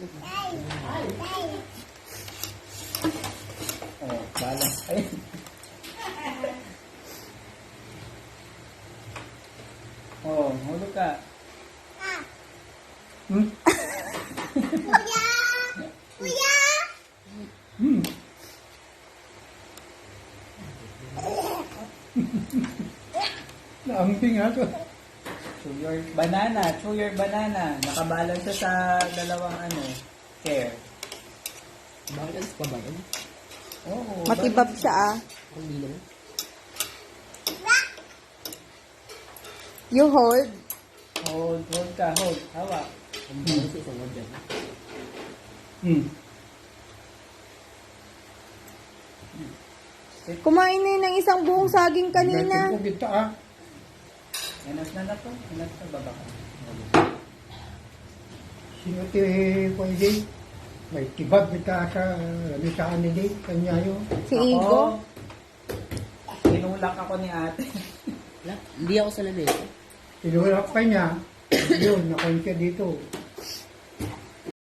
Oh, balance. Ay. Oh, hulog ka. Hmm? Kuya! Kuya! Hmm. Naambing nga to. Chew your banana. Chew your banana. Nakabalance siya sa dalawang chair. Balance pa ba yun? Oo. Matibab siya ah. Hindi naman. You hold. Hold ka, hold. Hawak. Ang balance isang word dyan. Hmm. Kumain na yun ng isang buong saging kanina. Ganti ko dito ah. Enas na to. Enas na baba ka. Sino ti pwede? May tibag kita sa lamitaan ni kanya yun. Si Igo. Tinulak ako ni ate. Wala, hindi ako sa lamesa. Tinulak pa niya. Yun, nakuha siya dito.